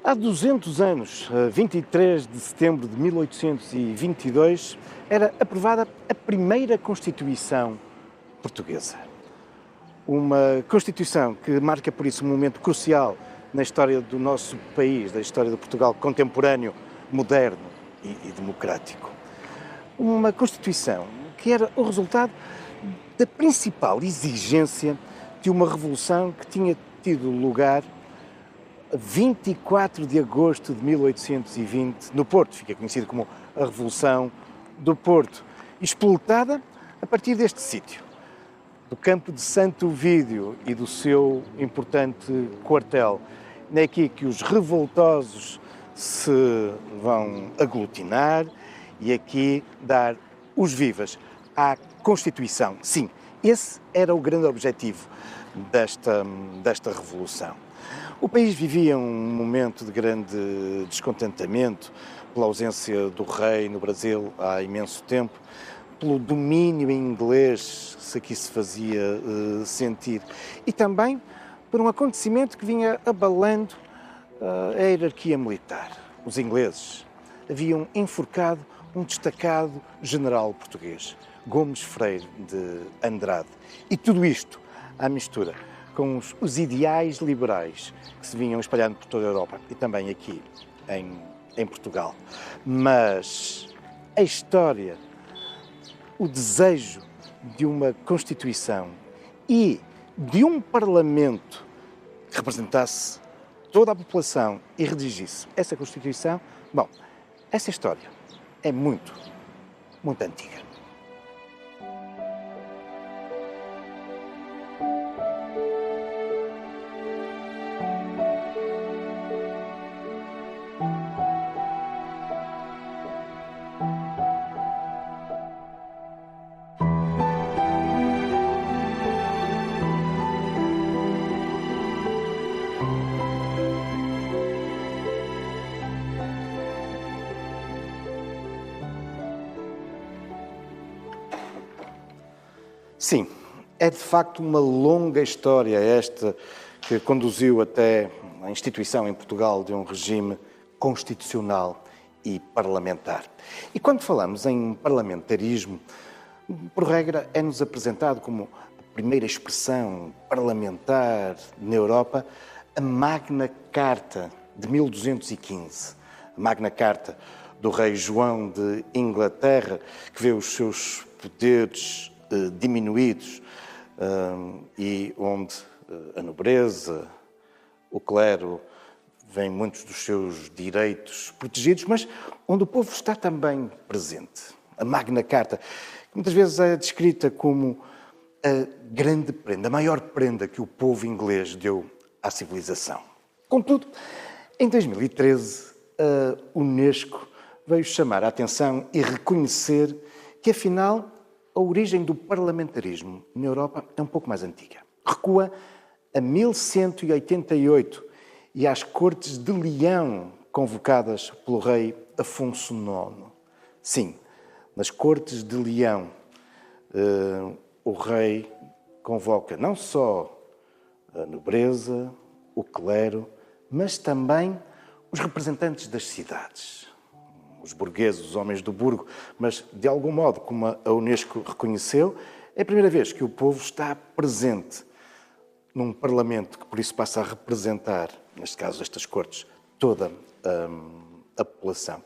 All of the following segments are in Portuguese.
Há 200 anos, a 23 de setembro de 1822, era aprovada a primeira Constituição portuguesa. Uma Constituição que marca, por isso, um momento crucial na história do nosso país, da história do Portugal contemporâneo, moderno e democrático. Uma Constituição que era o resultado da principal exigência de uma revolução que tinha tido lugar a 24 de agosto de 1820, no Porto. Fica conhecido como a Revolução do Porto, explotada a partir deste sítio, do campo de Santo Ovídio e do seu importante quartel. É aqui que os revoltosos se vão aglutinar e aqui dar os vivas à Constituição. Sim, esse era o grande objetivo desta revolução. O país vivia um momento de grande descontentamento pela ausência do rei no Brasil há imenso tempo, pelo domínio inglês que aqui se fazia sentir e também por um acontecimento que vinha abalando a hierarquia militar. Os ingleses haviam enforcado um destacado general português, Gomes Freire de Andrade. E tudo isto à mistura com os ideais liberais que se vinham espalhando por toda a Europa e também aqui em Portugal. Mas a história, o desejo de uma Constituição e de um Parlamento que representasse toda a população e redigisse essa Constituição, bom, essa história é muito, muito antiga. Sim, é de facto uma longa história esta que conduziu até a instituição em Portugal de um regime constitucional e parlamentar. E quando falamos em parlamentarismo, por regra é-nos apresentado como a primeira expressão parlamentar na Europa a Magna Carta de 1215. A Magna Carta do rei João de Inglaterra, que vê os seus poderes diminuídos e onde a nobreza, o clero, vêm muitos dos seus direitos protegidos, mas onde o povo está também presente. A Magna Carta, que muitas vezes é descrita como a grande prenda, a maior prenda que o povo inglês deu à civilização. Contudo, em 2013, a Unesco veio chamar a atenção e reconhecer que, afinal, a origem do parlamentarismo na Europa é um pouco mais antiga. Recua a 1188 e às Cortes de Leão, convocadas pelo rei Afonso IX. Sim, nas Cortes de Leão, o rei convoca não só a nobreza, o clero, mas também os representantes das cidades. Os burgueses, os homens do burgo, mas de algum modo, como a Unesco reconheceu, é a primeira vez que o povo está presente num parlamento que por isso passa a representar, neste caso estas cortes, toda a população.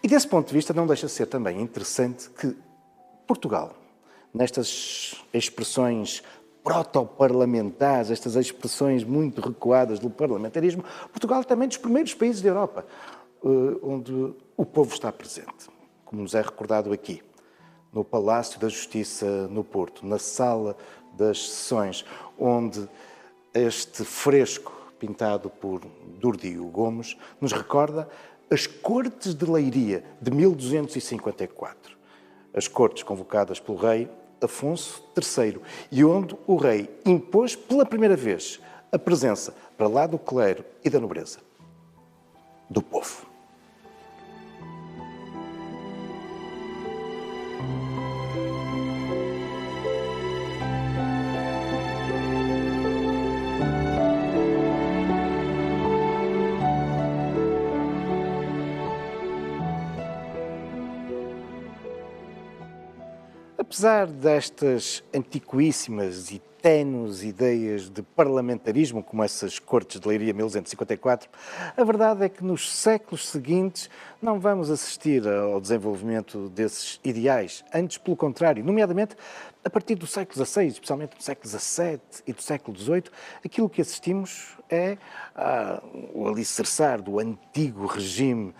E desse ponto de vista não deixa de ser também interessante que Portugal, nestas expressões proto-parlamentares, estas expressões muito recuadas do parlamentarismo, Portugal é também dos primeiros países da Europa onde o povo está presente, como nos é recordado aqui, no Palácio da Justiça no Porto, na Sala das Sessões, onde este fresco pintado por Dordio Gomes nos recorda as Cortes de Leiria de 1254, as cortes convocadas pelo rei Afonso III, e onde o rei impôs pela primeira vez a presença, para lá do clero e da nobreza, do povo. apesar destas antiquíssimas e ténues ideias de parlamentarismo, como essas Cortes de Leiria 1254, a verdade é que nos séculos seguintes não vamos assistir ao desenvolvimento desses ideais. Antes, pelo contrário, nomeadamente a partir do século XVI, especialmente do século XVII e do século XVIII, aquilo que assistimos é o alicerçar do antigo regime,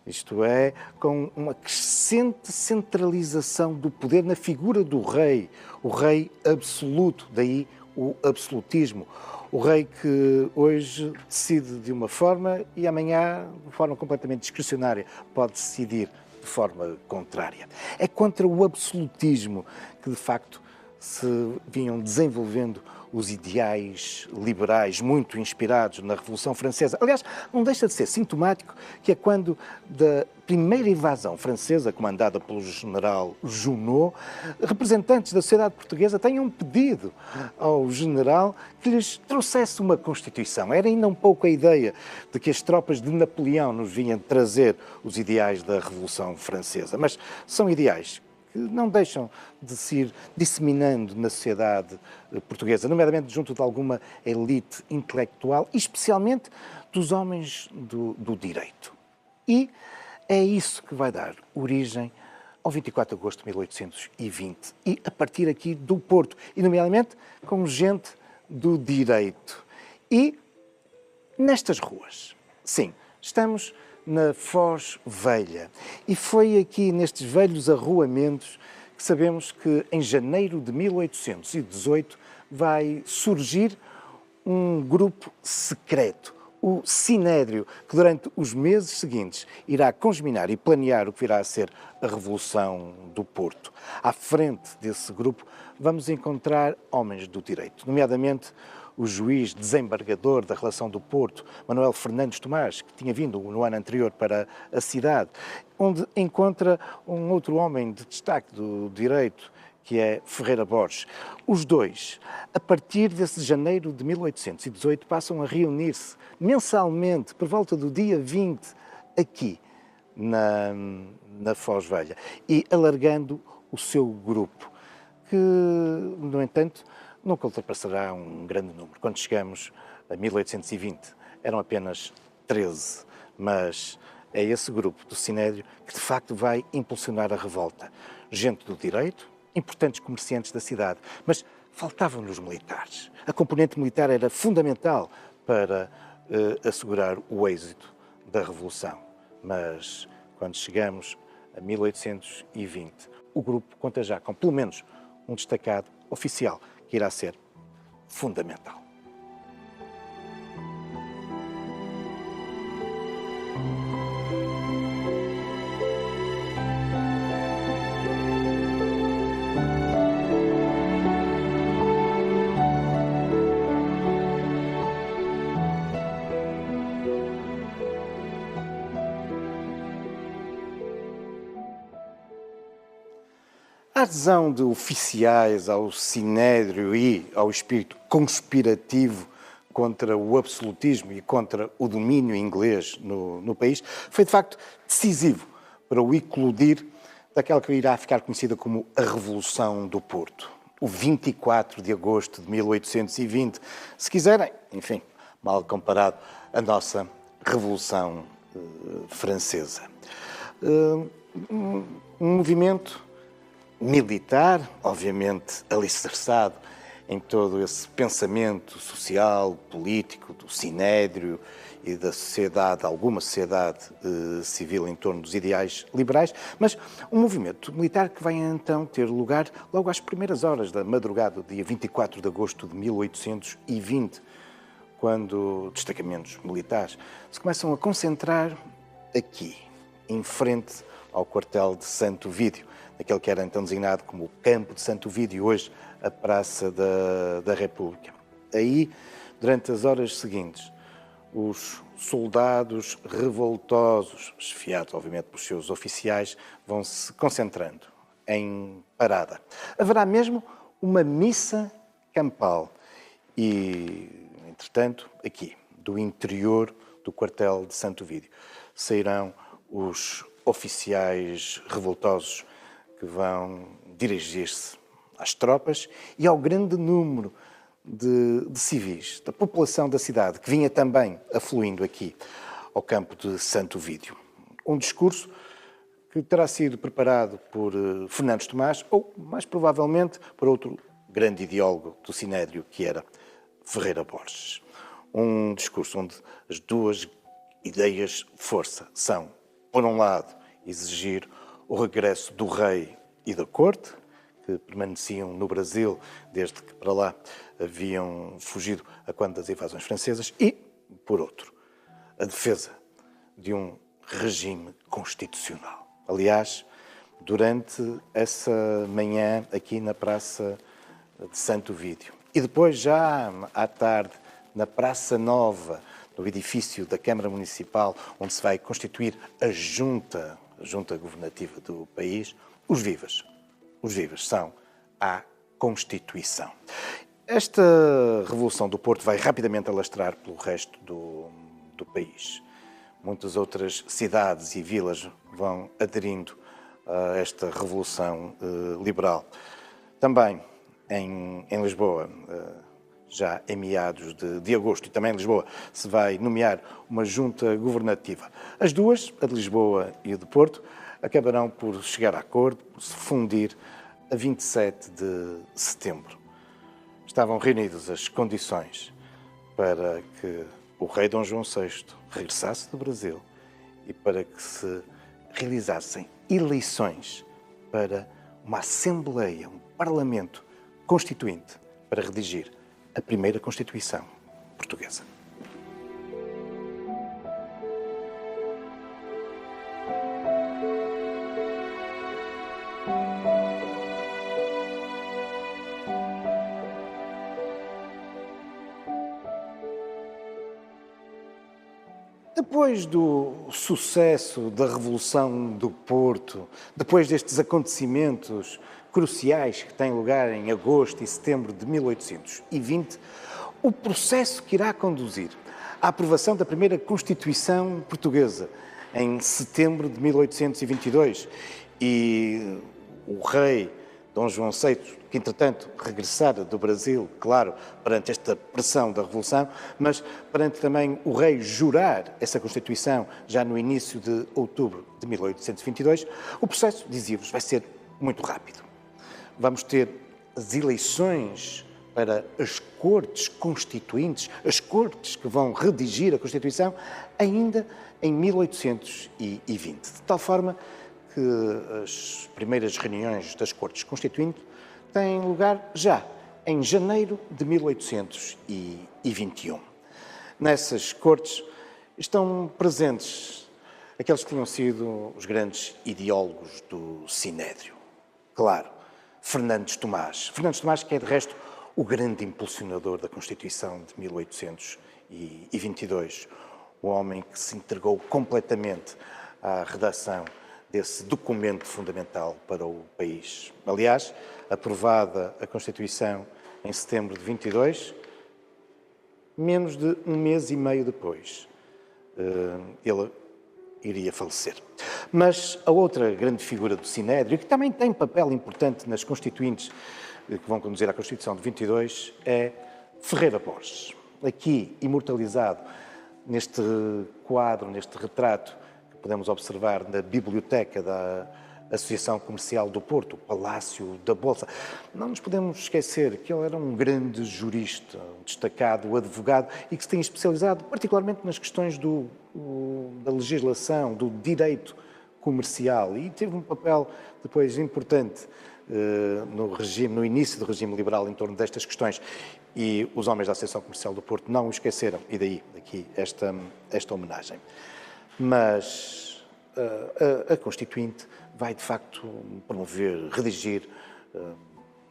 isto é, com uma crescente centralização do poder na figura do rei, o rei absoluto, daí o absolutismo. O rei que hoje decide de uma forma e amanhã, de forma completamente discricionária, pode decidir de forma contrária. É contra o absolutismo que, de facto, se vinham desenvolvendo os ideais liberais muito inspirados na Revolução Francesa. Aliás, não deixa de ser sintomático que é quando da primeira invasão francesa, comandada pelo general Junot, representantes da sociedade portuguesa tenham pedido ao general que lhes trouxesse uma Constituição. Era ainda um pouco a ideia de que as tropas de Napoleão nos vinham trazer os ideais da Revolução Francesa. Mas são ideais que não deixam de se ir disseminando na sociedade portuguesa, nomeadamente junto de alguma elite intelectual, e especialmente dos homens do direito. E é isso que vai dar origem ao 24 de agosto de 1820, e a partir aqui do Porto, e nomeadamente com gente do direito. E nestas ruas, sim, estamos na Foz Velha. E foi aqui, nestes velhos arruamentos, que sabemos que em janeiro de 1818 vai surgir um grupo secreto, o Sinédrio, que durante os meses seguintes irá congeminar e planear o que virá a ser a Revolução do Porto. À frente desse grupo vamos encontrar homens do direito, nomeadamente o juiz desembargador da Relação do Porto, Manuel Fernandes Tomás, que tinha vindo no ano anterior para a cidade, onde encontra um outro homem de destaque do direito, que é Ferreira Borges. Os dois, a partir desse janeiro de 1818, passam a reunir-se mensalmente, por volta do dia 20, aqui na Foz Velha, e alargando o seu grupo, que, no entanto, nunca ultrapassará um grande número. Quando chegamos a 1820, eram apenas 13, mas é esse grupo do Sinédrio que, de facto, vai impulsionar a revolta. Gente do direito, importantes comerciantes da cidade, mas faltavam-nos militares. A componente militar era fundamental para assegurar o êxito da Revolução. Mas, quando chegamos a 1820, o grupo conta já com, pelo menos, um destacado oficial, que irá ser fundamental. A adesão de oficiais ao Sinédrio e ao espírito conspirativo contra o absolutismo e contra o domínio inglês no país foi, de facto, decisivo para o eclodir daquela que irá ficar conhecida como a Revolução do Porto. O 24 de agosto de 1820, se quiserem, enfim, mal comparado à nossa Revolução Francesa. Um movimento militar, obviamente alicerçado em todo esse pensamento social, político, do Sinédrio e da sociedade, alguma sociedade civil em torno dos ideais liberais, mas um movimento militar que vai então ter lugar logo às primeiras horas da madrugada do dia 24 de agosto de 1820, quando destacamentos militares se começam a concentrar aqui, em frente ao quartel de Santo Vídeo, aquele que era então designado como o Campo de Santo Vídeo, hoje a Praça da República. Aí, durante as horas seguintes, os soldados revoltosos, chefiados obviamente pelos seus oficiais, vão se concentrando em parada. Haverá mesmo uma missa campal e, entretanto, aqui, do interior do quartel de Santo Vídeo, sairão os oficiais revoltosos que vão dirigir-se às tropas e ao grande número de civis, da população da cidade, que vinha também afluindo aqui ao campo de Santo Ovídio. Um discurso que terá sido preparado por Fernandes Tomás ou, mais provavelmente, por outro grande ideólogo do Sinédrio, que era Ferreira Borges. Um discurso onde as duas ideias força são, por um lado, exigir o regresso do rei e da corte, que permaneciam no Brasil desde que para lá haviam fugido a quando das invasões francesas, e, por outro, a defesa de um regime constitucional. Aliás, durante essa manhã aqui na Praça de Santo Ovídio e depois já à tarde na Praça Nova, no edifício da Câmara Municipal, onde se vai constituir a junta governativa do país, os vivas são à Constituição. Esta Revolução do Porto vai rapidamente alastrar pelo resto do país. Muitas outras cidades e vilas vão aderindo a esta Revolução liberal. Também em Lisboa, já em meados de agosto, e também em Lisboa, se vai nomear uma junta governativa. As duas, a de Lisboa e a de Porto, acabarão por chegar a acordo, por se fundir a 27 de setembro. Estavam reunidas as condições para que o rei Dom João VI regressasse do Brasil e para que se realizassem eleições para uma Assembleia, um Parlamento Constituinte, para redigir a primeira Constituição portuguesa. Depois do sucesso da Revolução do Porto, depois destes acontecimentos cruciais que têm lugar em agosto e setembro de 1820, o processo que irá conduzir à aprovação da primeira Constituição portuguesa em setembro de 1822 e o rei Dom João VI, que entretanto regressara do Brasil, claro, perante esta pressão da Revolução, mas perante também o rei jurar essa Constituição já no início de outubro de 1822, o processo, dizia-vos, vai ser muito rápido. Vamos ter as eleições para as Cortes Constituintes, as Cortes que vão redigir a Constituição, ainda em 1820, de tal forma que as primeiras reuniões das Cortes Constituintes têm lugar já em janeiro de 1821. Nessas Cortes estão presentes aqueles que tinham sido os grandes ideólogos do Sinédrio. Claro, Fernandes Tomás. Fernandes Tomás, que é de resto o grande impulsionador da Constituição de 1822, o homem que se entregou completamente à redação desse documento fundamental para o país. Aliás, aprovada a Constituição em setembro de 22, menos de um mês e meio depois, ele iria falecer. Mas a outra grande figura do Sinédrio, que também tem papel importante nas constituintes que vão conduzir à Constituição de 22, é Ferreira Borges. Aqui, imortalizado neste quadro, neste retrato, podemos observar na biblioteca da Associação Comercial do Porto, o Palácio da Bolsa. Não nos podemos esquecer que ele era um grande jurista, um destacado advogado e que se tem especializado particularmente nas questões da legislação, do direito comercial, e teve um papel depois importante no início do regime liberal em torno destas questões. E os homens da Associação Comercial do Porto não o esqueceram, e daí aqui esta homenagem. Mas a Constituinte vai, de facto, promover, redigir,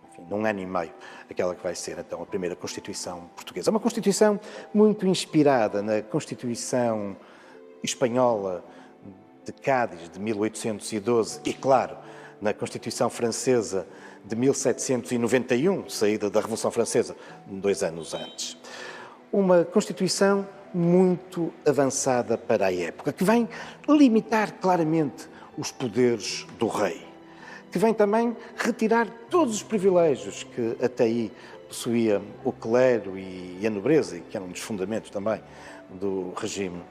enfim, num ano e meio, aquela que vai ser, então, a primeira Constituição portuguesa. Uma Constituição muito inspirada na Constituição espanhola de Cádiz, de 1812, e, claro, na Constituição francesa de 1791, saída da Revolução Francesa, 2 anos antes. Uma Constituição muito avançada para a época, que vem limitar claramente os poderes do rei, que vem também retirar todos os privilégios que até aí possuía o clero e a nobreza, e que eram um dos fundamentos também do regime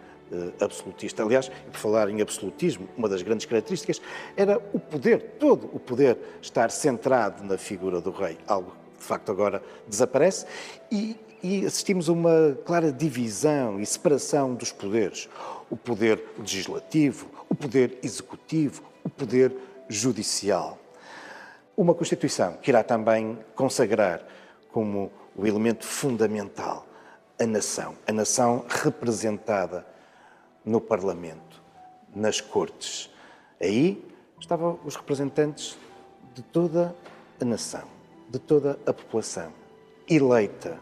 absolutista. Aliás, por falar em absolutismo, uma das grandes características era o poder, todo o poder, estar centrado na figura do rei, algo que de facto agora desaparece, e assistimos a uma clara divisão e separação dos poderes. O poder legislativo, o poder executivo, o poder judicial. Uma Constituição que irá também consagrar como o elemento fundamental a nação representada no Parlamento, nas Cortes. Aí estavam os representantes de toda a nação, de toda a população, eleita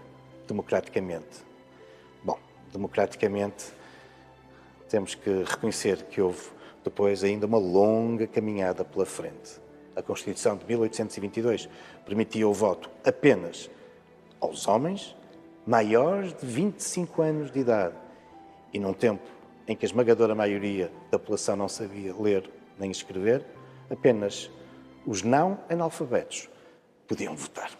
democraticamente. Bom, democraticamente temos que reconhecer que houve depois ainda uma longa caminhada pela frente. A Constituição de 1822 permitia o voto apenas aos homens maiores de 25 anos de idade e num tempo em que a esmagadora maioria da população não sabia ler nem escrever, apenas os não analfabetos podiam votar.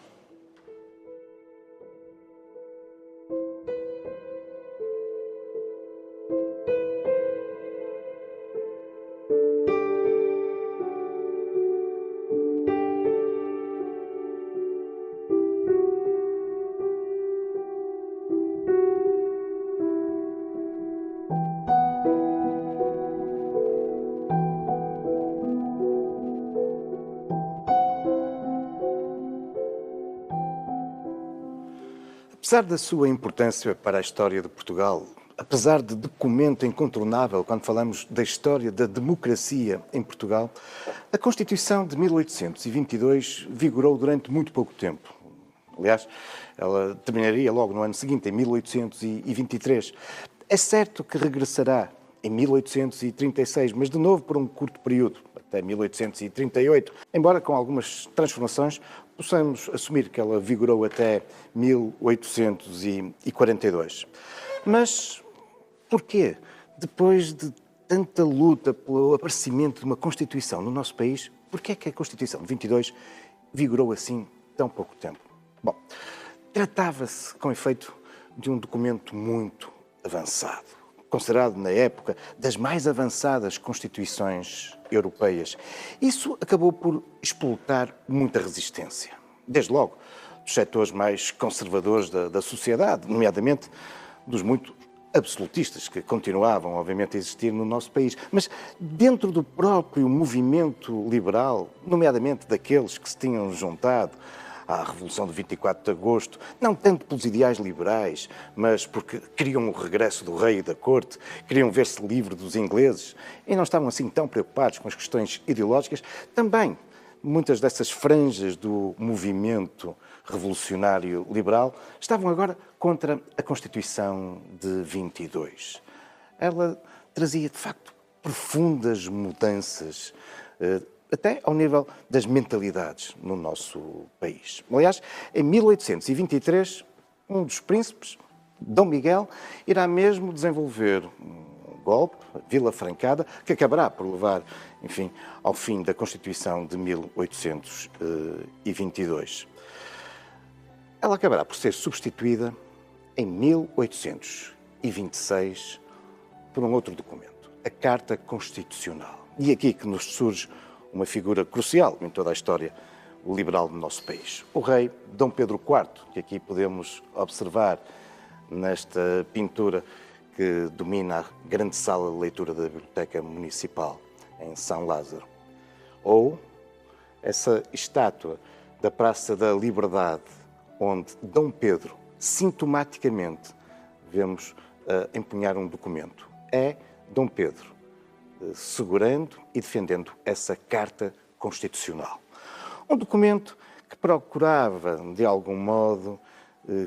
Apesar da sua importância para a história de Portugal, apesar de documento incontornável quando falamos da história da democracia em Portugal, a Constituição de 1822 vigorou durante muito pouco tempo. Aliás, ela terminaria logo no ano seguinte, em 1823. É certo que regressará em 1836, mas de novo por um curto período, até 1838, embora com algumas transformações, possamos assumir que ela vigorou até 1842. Mas porquê? Depois de tanta luta pelo aparecimento de uma Constituição no nosso país, porquê é que a Constituição de 22 vigorou assim tão pouco tempo? Bom, tratava-se, com efeito, de um documento muito avançado, considerado na época das mais avançadas constituições europeias. Isso acabou por explotar muita resistência, desde logo dos setores mais conservadores da sociedade, nomeadamente dos muito absolutistas que continuavam, obviamente, a existir no nosso país, mas dentro do próprio movimento liberal, nomeadamente daqueles que se tinham juntado à Revolução de 24 de Agosto, não tanto pelos ideais liberais, mas porque queriam o regresso do rei e da corte, queriam ver-se livre dos ingleses e não estavam assim tão preocupados com as questões ideológicas. Também muitas dessas franjas do movimento revolucionário liberal estavam agora contra a Constituição de 22. Ela trazia, de facto, profundas mudanças, até ao nível das mentalidades no nosso país. Aliás, em 1823, um dos príncipes, Dom Miguel, irá mesmo desenvolver um golpe, a Vila Francada, que acabará por levar, enfim, ao fim da Constituição de 1822. Ela acabará por ser substituída em 1826 por um outro documento, a Carta Constitucional. E aqui que nos surge uma figura crucial em toda a história liberal do nosso país. O rei Dom Pedro IV, que aqui podemos observar nesta pintura que domina a grande sala de leitura da Biblioteca Municipal, em São Lázaro. Ou essa estátua da Praça da Liberdade, onde Dom Pedro, sintomaticamente, vemos empunhar um documento. É Dom Pedro segurando e defendendo essa Carta Constitucional. Um documento que procurava, de algum modo,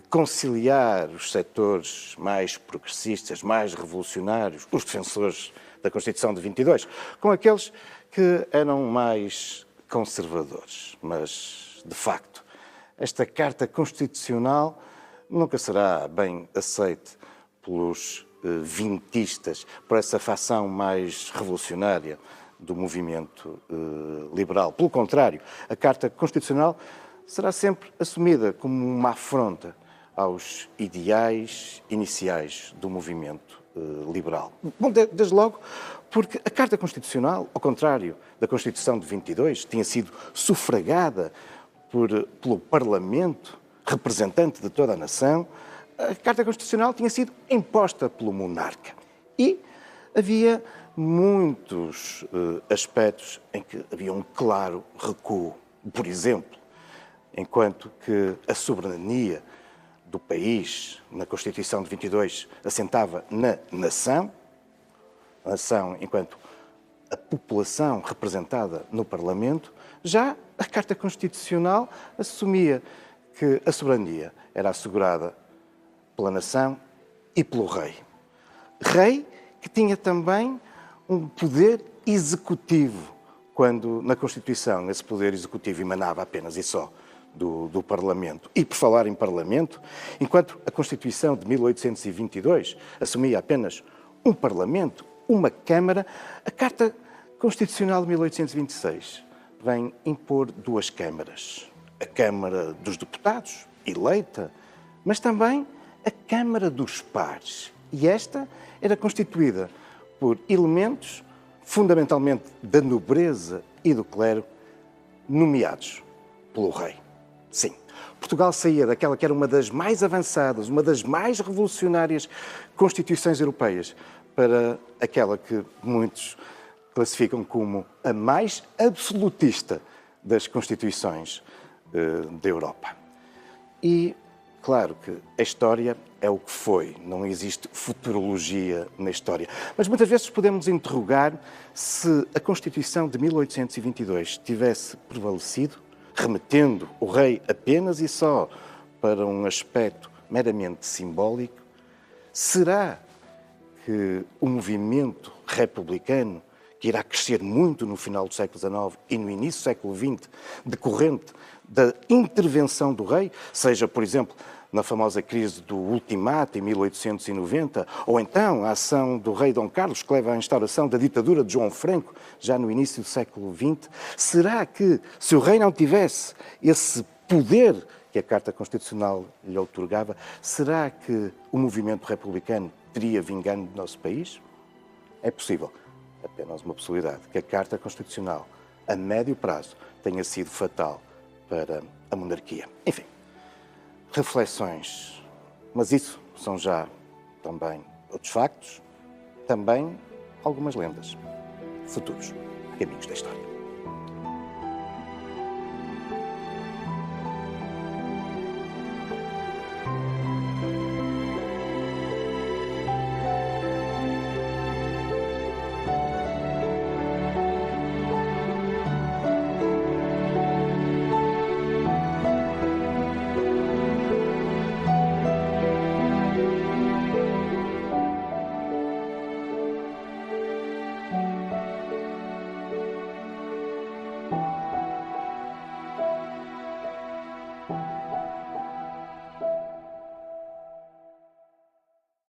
conciliar os setores mais progressistas, mais revolucionários, os defensores da Constituição de 22, com aqueles que eram mais conservadores. Mas, de facto, esta Carta Constitucional nunca será bem aceite pelos vintistas, por essa facção mais revolucionária do movimento liberal. Pelo contrário, a Carta Constitucional será sempre assumida como uma afronta aos ideais iniciais do movimento liberal. Bom, desde logo, porque a Carta Constitucional, ao contrário da Constituição de 22, tinha sido sufragada pelo Parlamento, representante de toda a nação. A Carta Constitucional tinha sido imposta pelo monarca. E havia muitos aspectos em que havia um claro recuo. Por exemplo, enquanto que a soberania do país, na Constituição de 22, assentava na nação, a nação enquanto a população representada no Parlamento, já a Carta Constitucional assumia que a soberania era assegurada pela nação e pelo rei. Rei que tinha também um poder executivo, quando na Constituição esse poder executivo emanava apenas e só do Parlamento. E por falar em Parlamento, enquanto a Constituição de 1822 assumia apenas um Parlamento, uma Câmara, a Carta Constitucional de 1826 vem impor duas câmaras. A Câmara dos Deputados, eleita, mas também a Câmara dos Pares. E esta era constituída por elementos, fundamentalmente da nobreza e do clero, nomeados pelo rei. Sim, Portugal saía daquela que era uma das mais avançadas, uma das mais revolucionárias constituições europeias, para aquela que muitos classificam como a mais absolutista das constituições da Europa. E, claro que a história é o que foi, não existe futurologia na história. Mas muitas vezes podemos interrogar se a Constituição de 1822 tivesse prevalecido, remetendo o rei apenas e só para um aspecto meramente simbólico, será que o movimento republicano, que irá crescer muito no final do século XIX e no início do século XX, decorrente da intervenção do rei, seja, por exemplo, na famosa crise do Ultimato, em 1890, ou então a ação do rei Dom Carlos, que leva à instauração da ditadura de João Franco, já no início do século XX, será que, se o rei não tivesse esse poder que a Carta Constitucional lhe outorgava, será que o movimento republicano teria vingado no nosso país? É possível, apenas uma possibilidade, que a Carta Constitucional, a médio prazo, tenha sido fatal para a monarquia. Enfim, reflexões, mas isso são já também outros factos, também algumas lendas, futuros caminhos da história.